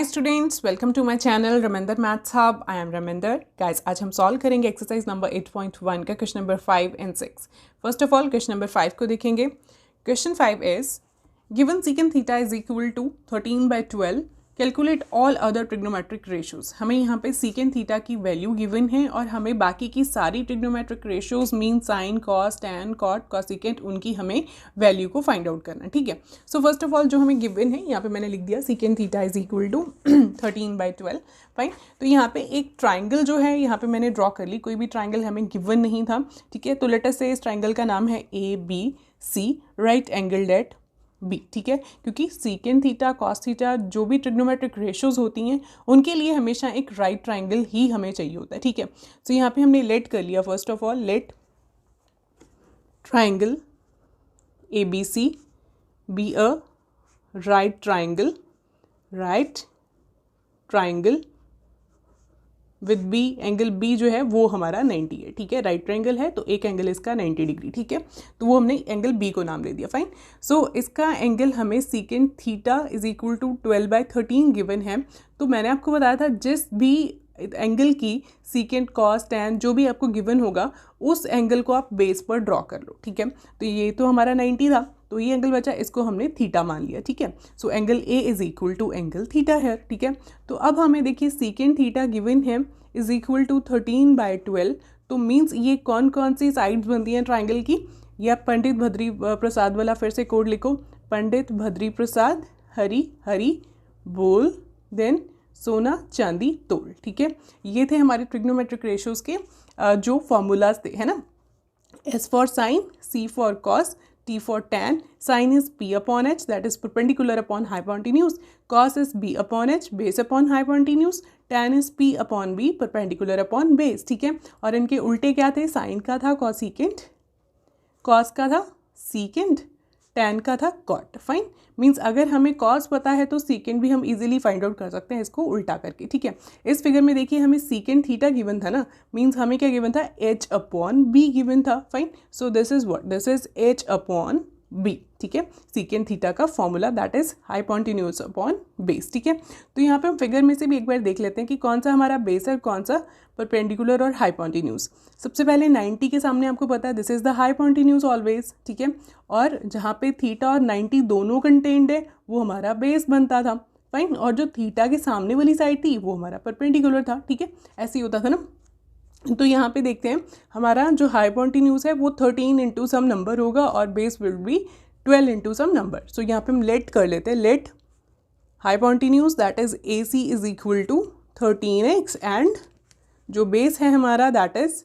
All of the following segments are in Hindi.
Hi students, welcome to my channel Ramender maths hub. I am Ramender. Guys, आज हम सॉल्व करेंगे एक्सरसाइज नंबर 8.1 का question number 5 and 6। First of all question number 5 को देखेंगे। Question 5 is given secant theta is equal to 13/12, calculate all other trigonometric ratios. हमें यहाँ पे सीकेंट थीटा की वैल्यू गिवन है और हमें बाकी की सारी trigonometric ratios mean sine, cos, tan, cot, cosecant, उनकी हमें वैल्यू को फाइंड आउट करना है। ठीक है, सो फर्स्ट ऑफ ऑल जो हमें गिवन है यहाँ पे मैंने लिख दिया secant theta is equal to 13/12। Fine, तो यहाँ पे एक ट्राइंगल जो है यहाँ पे मैंने ड्रॉ कर ली। कोई भी ट्राइंगल हमें गिवन नहीं था। ठीक है, तो लेट अस से इस ट्राइंगल का नाम है ABC, right angled at B. ठीक है, क्योंकि सीकेंट थीटा, कॉस थीटा, जो भी ट्रिग्नोमेट्रिक रेशियोज होती हैं उनके लिए हमेशा एक राइट ट्राइंगल ही हमें चाहिए होता है। ठीक है, तो यहाँ पे हमने लेट कर लिया। First of all let triangle ABC B a right triangle with B. Angle B जो है वो हमारा 90 है। ठीक है, राइट ट्राइंगल है तो एक एंगल इसका 90 डिग्री। ठीक है, तो वो हमने एंगल बी को नाम दे दिया। फाइन, सो इसका एंगल हमें secant theta is equal to 12/13 given है। तो मैंने आपको बताया था जिस भी एंगल की सीकेंट, कॉस, टैन जो भी आपको गिवन होगा उस एंगल को आप बेस पर ड्रॉ कर लो। ठीक है, तो ये तो हमारा 90 था, तो ये एंगल बचा, इसको हमने थीटा मान लिया। ठीक है, so angle A is equal to angle theta है। ठीक है, तो अब हमें देखिए सीकेंट थीटा गिवन है इज इक्वल टू 13/12। तो मीन्स ये कौन कौन सी साइड्स बनती हैं ट्राइंगल की, या पंडित भद्री प्रसाद वाला फिर से कोड लिखो। पंडित भद्री प्रसाद हरी हरी बोल, देन सोना चांदी तोल। ठीक है, ये थे हमारे ट्रिग्नोमेट्रिक रेशियोज के जो फॉर्मूलाज थे, है ना। S for sin, C for cos, T for tan. Sin is P upon H, that is perpendicular upon hypotenuse. Cos is B upon H, base upon hypotenuse. Tan is P upon B, perpendicular upon base. ठीक है, और इनके उल्टे क्या थे? sin का था cosecant, cos का था secant, tan का था cot। फाइन, मीन्स अगर हमें cos पता है तो secant भी हम इजीली फाइंड आउट कर सकते हैं इसको उल्टा करके। ठीक है, इस फिगर में देखिए हमें secant थीटा गिवन था ना, मीन्स हमें क्या गिवन था? h अपॉन b गिवन था। Fine, so this is what? This is h upon b। ठीक है, सीकेंट थीटा का formula that is hypotenuse upon base. ठीक है, तो यहाँ पे हम फिगर में से भी एक बार देख लेते हैं कि कौन सा हमारा बेस है, कौन सा परपेंडिकुलर और हाइपोटेन्यूज। सबसे पहले 90 के सामने आपको पता है this is the hypotenuse always. ठीक है, और जहाँ पे थीटा और 90 दोनों कंटेंड है वो हमारा बेस बनता था। फाइन, और जो थीटा के सामने वाली साइड थी वो हमारा परपेंडिकुलर था। ठीक है, ऐसे ही होता था ना। तो यहाँ पे देखते हैं हमारा जो हाइपोटेन्यूज है वो 13 इंटू सम नंबर होगा और base will be 12 into some number. So यहाँ पे हम लेट कर लेते हैं। Let hypotenuse that is AC is equal to 13x and जो बेस है हमारा that is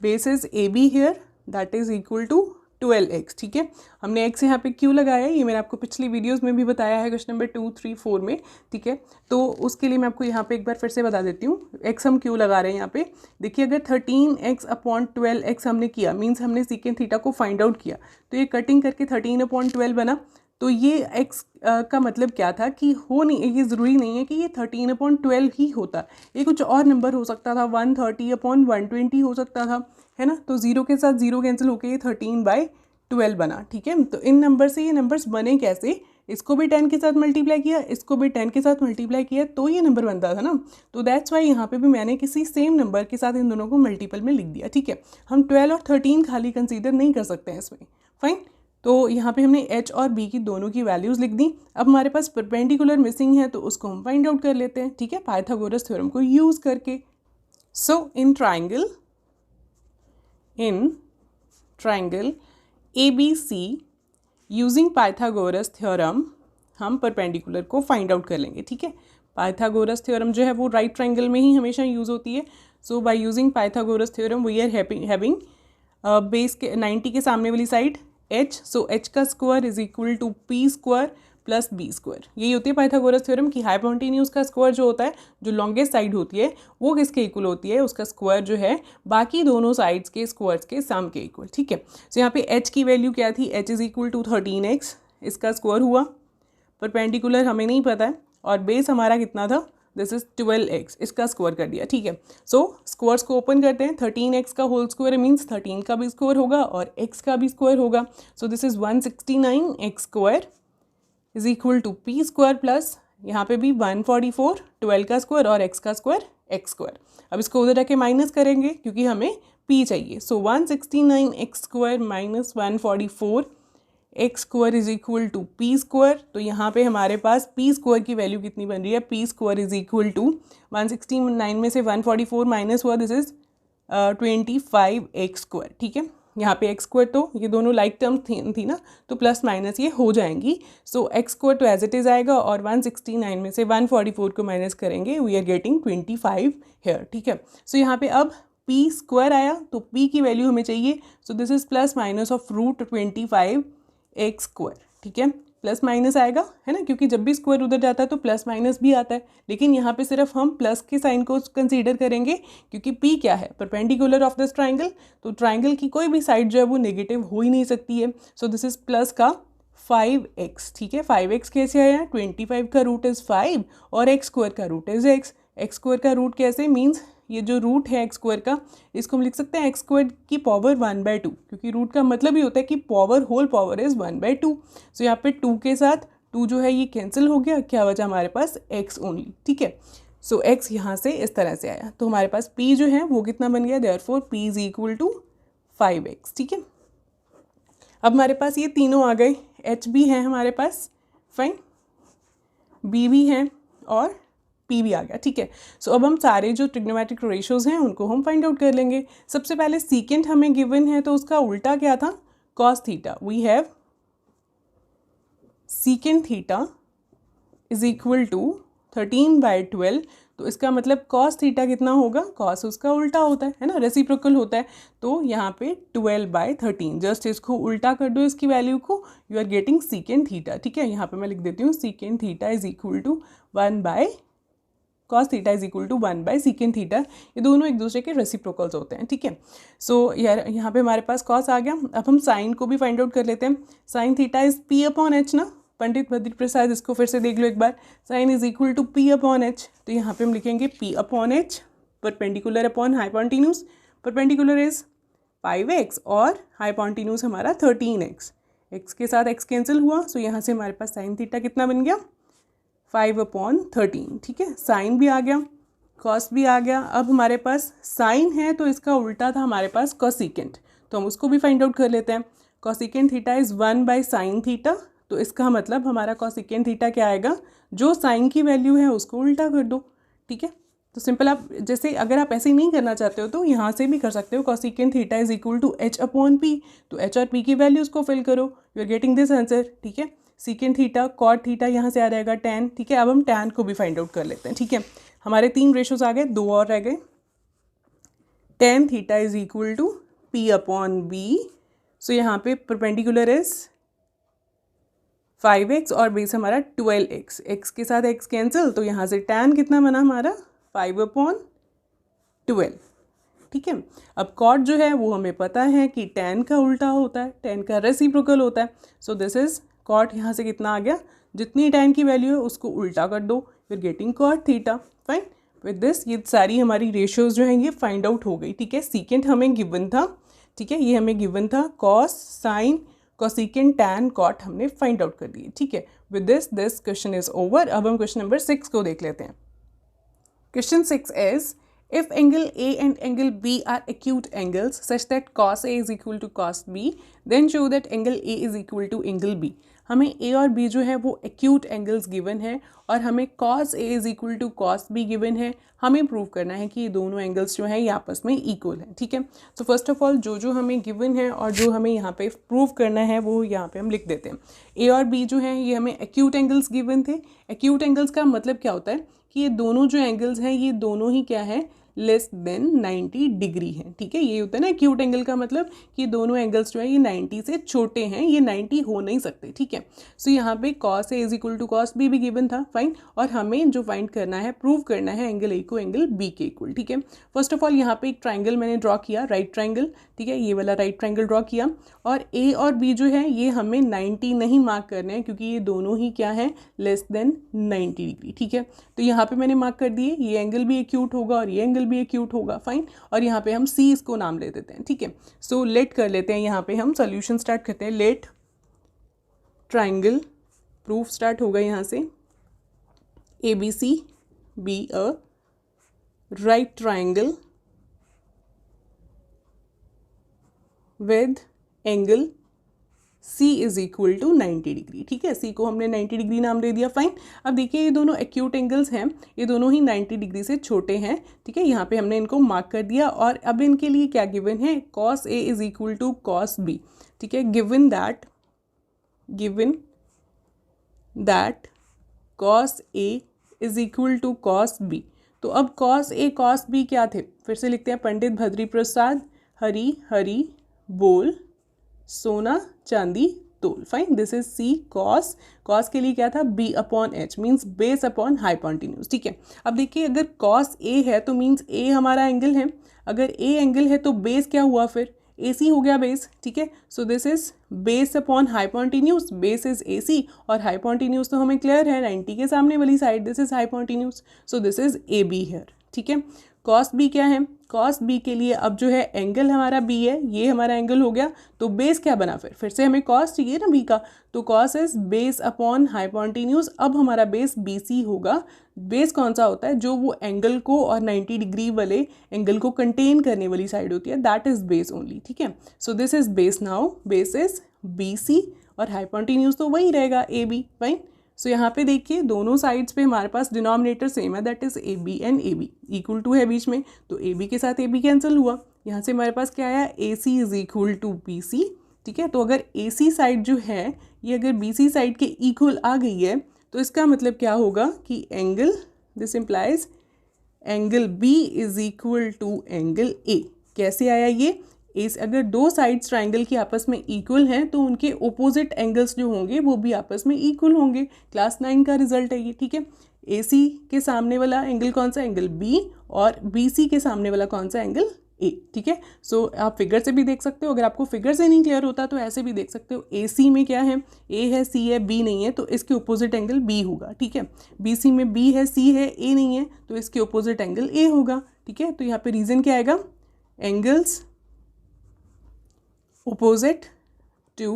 base is AB here that is equal to 12x। ठीक है, हमने x यहाँ पे क्यों लगाया है ये मैंने आपको पिछली वीडियोस में भी बताया है क्वेश्चन नंबर 2, 3, 4 में। ठीक है, तो उसके लिए मैं आपको यहाँ पे एक बार फिर से बता देती हूँ x हम क्यों लगा रहे हैं यहाँ पे। देखिए अगर 13x अपॉन 12x हमने किया मीन्स हमने सीकेंट थीटा को फाइंड आउट किया, तो ये कटिंग करके 13/12 बना। तो ये x का मतलब क्या था कि हो नहीं, ये ज़रूरी नहीं है कि ये 13/12 ही होता, ये कुछ और नंबर हो सकता था, 130/120 हो सकता था, है ना। तो जीरो के साथ जीरो कैंसिल होके ये 13/12 बना। ठीक है, तो इन नंबर से ये नंबर्स बने कैसे? इसको भी 10 के साथ मल्टीप्लाई किया, इसको भी 10 के साथ मल्टीप्लाई किया, तो ये नंबर बनता था ना। तो दैट्स वाई यहाँ पे भी मैंने किसी सेम नंबर के साथ इन दोनों को मल्टीपल में लिख दिया। ठीक है, हम 12 और 13 खाली कंसीडर नहीं कर सकते हैं इसमें। फाइन, तो यहाँ पे हमने h और b की दोनों की वैल्यूज़ लिख दी। अब हमारे पास परपेंडिकुलर मिसिंग है तो उसको हम फाइंड आउट कर लेते हैं। ठीक है, पाइथागोरस थ्योरम को यूज़ करके। So in triangle ABC using Pythagoras theorem हम परपेंडिकुलर को फाइंड आउट कर लेंगे। ठीक है, पाइथागोरस थ्योरम जो है वो राइट ट्राइंगल में ही हमेशा यूज़ होती है। So by using Pythagoras theorem we are having base के 90 के सामने वाली साइड h, सो h का square is equal to p square plus b square. यही होती है पाइथागोरस थ्योरम की हाइपोटेन्यूज का स्क्वायर जो होता है, जो लॉन्गेस्ट साइड होती है वो किसके इक्वल होती है? उसका स्क्वायर जो है बाकी दोनों साइड्स के स्क्वायर्स के सम के इक्वल। ठीक है, सो यहाँ पे h की वैल्यू क्या थी? h is equal to 13x, इसका स्क्वायर हुआ, परपेंडिकुलर हमें नहीं पता है, और बेस हमारा कितना था? दिस इज 12x, इसका स्क्वायर कर दिया। ठीक है, सो स्क्वायर्स को ओपन करते हैं। 13x का होल स्क्वायर मीन्स 13 का भी स्क्वायर होगा और x का भी स्क्वायर होगा। So this is 169x square is equal to p square plus यहाँ पे भी 144, 12 का स्क्वायर और x का स्क्वायर x स्क्वायर। अब इसको उधर रख के माइनस करेंगे क्योंकि हमें p चाहिए। So 169 x square minus 144 x square is equal to p square. तो यहाँ पे हमारे पास p स्क्वायर की वैल्यू कितनी बन रही है, p square is equal to 169 में से 144 माइनस हुआ, दिस इज 25 x स्क्वायर। ठीक है, यहाँ पे x स्क्वायर तो ये दोनों लाइक टर्म थी ना, तो प्लस माइनस ये हो जाएंगी। सो x स्क्वायर तो एज इट इज़ आएगा और 169 में से 144 को माइनस करेंगे, वी आर गेटिंग 25 हेयर। ठीक है, सो यहाँ पे अब p स्क्वायर आया तो p की वैल्यू हमें चाहिए। So this is plus minus of root 25 x square. ठीक है, प्लस माइनस आएगा है ना, क्योंकि जब भी स्क्वायर उधर जाता है तो प्लस माइनस भी आता है, लेकिन यहाँ पे सिर्फ हम प्लस के साइन को कंसीडर करेंगे क्योंकि p क्या है, परपेंडिकुलर ऑफ दिस ट्राइंगल। तो ट्राइंगल की कोई भी साइड जो है वो नेगेटिव हो ही नहीं सकती है। सो दिस इज प्लस का 5x। ठीक है, 5x कैसे आया, 25 का रूट इज़ 5 और x स्क्वायर का root is x। X square का रूट कैसे, मीन्स ये जो रूट है एक्स स्क्वायर का, इसको हम लिख सकते हैं एक्स स्क्वायर की पावर 1/2, क्योंकि रूट का मतलब ही होता है कि पावर होल पावर इज़ 1/2। सो यहाँ पे 2 के साथ 2 जो है ये कैंसिल हो गया, क्या बचा हमारे पास x ओनली। ठीक है, सो x यहाँ से इस तरह से आया, तो हमारे पास p जो है वो कितना बन गया, therefore p is equal to 5x। ठीक है, अब हमारे पास ये तीनों आ गए, h भी है हमारे पास, फाइन, b भी है और p भी आ गया। ठीक है, सो अब हम सारे जो ट्रिग्नोमेट्रिक रेशियोज हैं उनको हम फाइंड आउट कर लेंगे। सबसे पहले सीकेंट हमें गिवन है तो उसका उल्टा क्या था, cos theta. We have secant theta is equal to 13/12। तो इसका मतलब कॉस थीटा कितना होगा, कॉस उसका उल्टा होता है ना, रेसिप्रोकल होता है, तो यहाँ पे 12/13। जस्ट इसको उल्टा कर दो इसकी वैल्यू को, you are getting secant theta. ठीक है, यहाँ पे मैं लिख देती हूँ secant theta is equal to 1 cos theta is equal to 1 secant theta. ये दोनों एक दूसरे के रेसिप्रोकल्स होते हैं। ठीक है, सो यार यहाँ पे हमारे पास कॉस आ गया। अब हम साइन को भी फाइंड आउट कर लेते हैं। साइन थीटा इज p/h ना, पंडित बद्री प्रसाद, इसको फिर से देख लो एक बार। Sine is equal to p/h, तो यहाँ पे हम लिखेंगे p/h perpendicular upon hypotenuse. Perpendicular is 5x और हाइपोटेन्यूज हमारा 13x। x के साथ x कैंसिल हुआ, सो यहाँ से हमारे पास साइन थीटा कितना बन गया, 5/13। ठीक है, साइन भी आ गया, कॉस भी आ गया। अब हमारे पास साइन है तो इसका उल्टा था हमारे पास कॉसिकेंट, तो हम उसको भी फाइंड आउट कर लेते हैं। Cosecant theta is 1/sin theta, तो इसका मतलब हमारा कॉसिकेंट थीटा क्या आएगा, जो साइन की वैल्यू है उसको उल्टा कर दो। ठीक है, तो सिंपल आप जैसे अगर आप ऐसे ही नहीं करना चाहते हो तो यहाँ से भी कर सकते हो। Cosecant theta is equal to h/p, तो h और p की वैल्यूज़ को फिल करो, you are getting this answer. ठीक है, सीकेंट थीटा, कॉट थीटा यहाँ से आ जाएगा tan। ठीक है, अब हम tan को भी फाइंड आउट कर लेते हैं। ठीक है, हमारे 3 रेशोज आ गए, 2 और रह गए। tan theta is equal to p/b। So यहाँ पे परपेंडिकुलर इज 5x और बेस हमारा 12x, x के साथ x कैंसिल, तो यहाँ से tan कितना बना हमारा 5/12। ठीक है, अब कॉट जो है वो हमें पता है कि tan का उल्टा होता है, tan का रेसिप्रोकल होता है। सो दिस इज कॉट, यहाँ से कितना आ गया, जितनी tan की वैल्यू है उसको उल्टा कर दो, फिर getting cot theta. Fine, with this ये सारी हमारी रेशियोज जो हैं ये फाइंड आउट हो गई। ठीक है, सीकेंट हमें गिवन था, ठीक है, ये हमें गिवन था, cos, sine, cosecant, tan, cot हमने फाइंड आउट कर दिए। ठीक है, with this question is over. अब हम क्वेश्चन नंबर 6 को देख लेते हैं। Question 6 is, if angle A and angle B are acute angles such that cos A is equal to cos B, then show that angle A is equal to angle B। हमें A और B जो है वो acute angles given है और हमें cos A is equal to cos B given है। हमें प्रूव करना है कि ये दोनों एंगल्स जो हैं ये आपस में इक्वल हैं। ठीक है, तो फर्स्ट ऑफ ऑल जो हमें गिवन है और जो हमें यहाँ पे प्रूव करना है वो यहाँ पे हम लिख देते हैं। A और B जो हैं ये हमें acute angles गिवन थे। acute angles का मतलब क्या होता है कि ये दोनों जो एंगल्स हैं ये दोनों ही क्या है, लेस देन 90 डिग्री है। ठीक है, ये होता है ना एक्यूट एंगल का मतलब कि दोनों एंगल्स जो है ये 90 से छोटे हैं, ये 90 हो नहीं सकते। ठीक है, सो यहाँ पे cos A is equal to cos B भी गिवन था, फाइन, और हमें जो फाइंड करना है, प्रूव करना है एंगल A को एंगल B के इक्वल। ठीक है, फर्स्ट ऑफ ऑल यहाँ पे एक ट्राइंगल मैंने ड्रॉ किया, राइट ट्राइंगल। ठीक है, ये वाला राइट ट्राइंगल ड्रॉ किया और A और B जो है ये हमें 90 नहीं मार्क करने हैं क्योंकि ये दोनों ही क्या है, लेस देन 90 डिग्री। ठीक है, तो यहाँ पे मैंने मार्क कर दिए, ये एंगल भी एक्यूट होगा और ये एंगल भी एक्यूट होगा, फाइन, और यहाँ पे हम C इसको नाम ले देते हैं। ठीक है, सो लेट कर लेते हैं, यहाँ पे हम सोल्यूशन स्टार्ट करते हैं। लेट ट्राइंगल प्रूफ स्टार्ट होगा यहाँ से। ABC be a right triangle with angle C is equal to 90 degree. ठीक है, C को हमने 90 डिग्री नाम दे दिया। फाइन। अब देखिए ये दोनों एक्यूट एंगल्स हैं, ये दोनों ही 90 डिग्री से छोटे हैं। ठीक है, यहाँ पे हमने इनको मार्क कर दिया और अब इनके लिए क्या गिवन है, cos A is equal to cos B। ठीक है, given that cos A is equal to cos B। तो अब cos A cos B क्या थे, फिर से लिखते हैं, पंडित भद्री प्रसाद हरी हरी बोल सोना चांदी तोल। Fine, this is see cos के लिए क्या था, b upon H means base upon hypotenuse. ठीक है, अब देखिए अगर cos a है तो मीन्स a हमारा एंगल है, अगर a एंगल है तो बेस क्या हुआ, फिर AC हो गया बेस। ठीक है, सो this is base upon hypotenuse, base is AC और हाइपोटेन्यूज तो हमें क्लियर है 90 के सामने वाली side, this is hypotenuse, so this is AB here. ठीक है, cos B क्या है, cos B के लिए अब जो है एंगल हमारा B है, ये हमारा एंगल हो गया, तो बेस क्या बना, फिर से हमें cos चाहिए ना B का, तो cos is base upon hypotenuse. अब हमारा बेस BC होगा। बेस कौन सा होता है, जो वो एंगल को और 90 डिग्री वाले एंगल को कंटेन करने वाली साइड होती है, दैट इज बेस ओनली। ठीक है, सो this is base now, base is BC और हाइपोटेन्यूज तो वही रहेगा AB। फाइन, सो यहाँ पे देखिए दोनों साइड्स पे हमारे पास डिनोमिनेटर सेम है, that is AB and AB equal to है बीच में, तो AB के साथ AB कैंसिल हुआ। यहाँ से हमारे पास क्या आया, AC is equal to BC। ठीक है, तो अगर AC साइड जो है ये अगर BC साइड के इक्वल आ गई है तो इसका मतलब क्या होगा कि angle, this implies angle B is equal to angle A। कैसे आया ये, अगर दो साइड्स ट्राइंगल की आपस में इक्वल हैं तो उनके ओपोजिट एंगल्स जो होंगे वो भी आपस में इक्वल होंगे। क्लास 9 का रिजल्ट है ये। ठीक है, AC के सामने वाला एंगल कौन सा, एंगल B, और BC के सामने वाला कौन सा, एंगल A। ठीक है, सो आप फिगर से भी देख सकते हो, अगर आपको फिगर से नहीं क्लियर होता तो ऐसे भी देख सकते हो। AC में क्या है, A है C है B नहीं है, तो इसके ओपोजिट एंगल B होगा। ठीक है, BC में B है C है A नहीं है, तो इसके ओपोजिट एंगल A होगा। ठीक है, तो यहाँ पे रीजन क्या आएगा, angles opposite to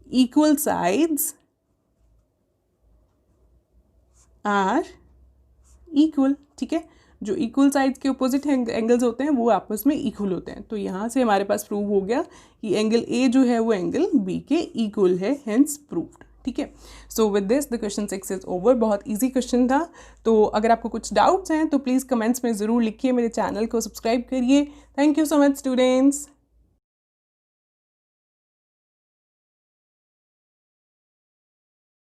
equal sides are equal। ठीक है, जो इक्वल साइड्स के अपोजिट एंगल्स होते हैं वो आपस में इक्वल होते हैं। तो यहाँ से हमारे पास प्रूव हो गया कि एंगल A जो है वो एंगल B के इक्वल है, हेंस प्रूव्ड। ठीक है, so with this the question 6 is over. बहुत इजी क्वेश्चन था, तो अगर आपको कुछ डाउट्स हैं तो प्लीज़ कमेंट्स में ज़रूर लिखिए, मेरे चैनल को सब्सक्राइब करिए। Thank you so much students.